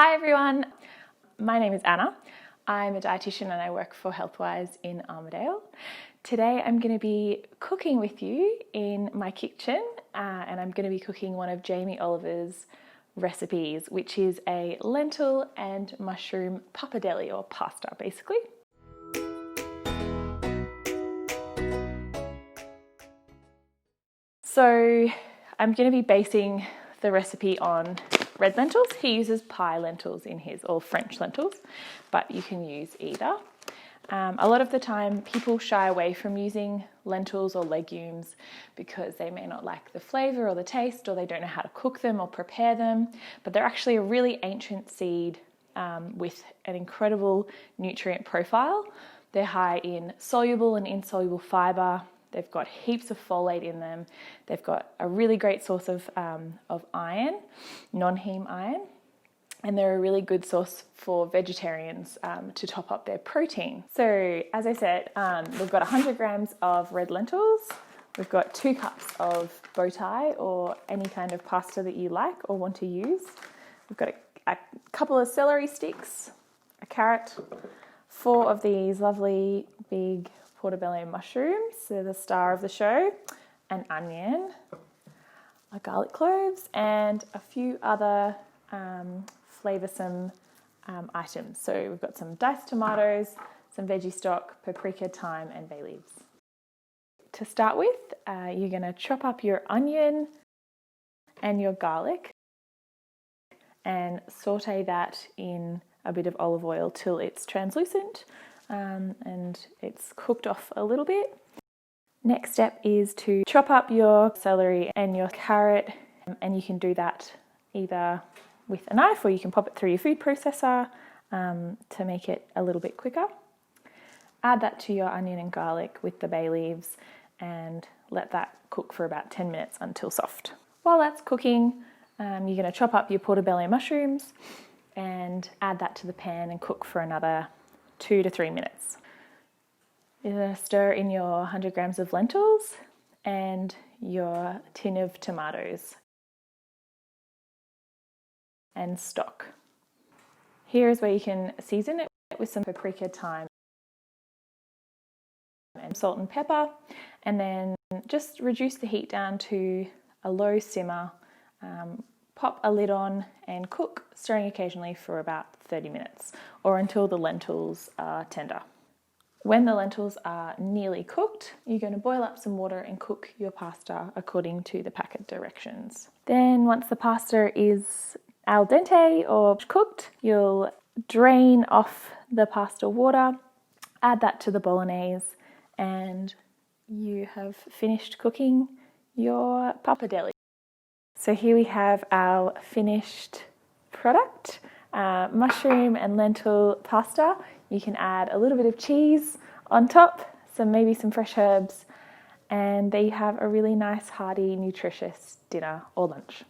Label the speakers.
Speaker 1: Hi everyone, my name is Anna. I'm a dietitian and I work for HealthWISE in Armidale. Today I'm going to be cooking with you in my kitchen and I'm going to be cooking one of Jamie Oliver's recipes, which is a lentil and mushroom pappardelle, or pasta basically. So I'm going to be basing the recipe on red lentils. He uses pie lentils in his, or French lentils, but you can use either. A lot of the time people shy away from using lentils or legumes because they may not like the flavour or the taste, or they don't know how to cook them or prepare them, but they're actually a really ancient seed with an incredible nutrient profile. They're high in soluble and insoluble fibre. They've got heaps of folate in them. They've got a really great source of iron, non-heme iron, and they're a really good source for vegetarians to top up their protein. So as I said, we've got 100 grams of red lentils. We've got 2 cups of bow tie or any kind of pasta that you like or want to use. We've got a couple of celery sticks, a carrot, 4 of these lovely big portobello mushrooms, they're the star of the show, an onion, a garlic cloves, and a few other flavoursome items. So we've got some diced tomatoes, some veggie stock, paprika, thyme, and bay leaves. To start with, you're going to chop up your onion and your garlic and saute that in a bit of olive oil till it's translucent. And it's cooked off a little bit. Next step is to chop up your celery and your carrot, and you can do that either with a knife or you can pop it through your food processor to make it a little bit quicker. Add that to your onion and garlic with the bay leaves and let that cook for about 10 minutes until soft. While that's cooking, you're going to chop up your portobello mushrooms and add that to the pan and cook for another 2 to 3 minutes. You're going to stir in your 100 grams of lentils and your tin of tomatoes and stock. Here is where you can season it with some paprika, thyme, and salt and pepper, and then just reduce the heat down to a low simmer. Pop a lid on and cook, stirring occasionally for about 30 minutes or until the lentils are tender. When the lentils are nearly cooked, you're going to boil up some water and cook your pasta according to the packet directions. Then once the pasta is al dente or cooked, you'll drain off the pasta water, add that to the bolognese, and you have finished cooking your pappardelle. So here we have our finished product, mushroom and lentil pasta. You can add a little bit of cheese on top, maybe some fresh herbs, and there you have a really nice, hearty, nutritious dinner or lunch.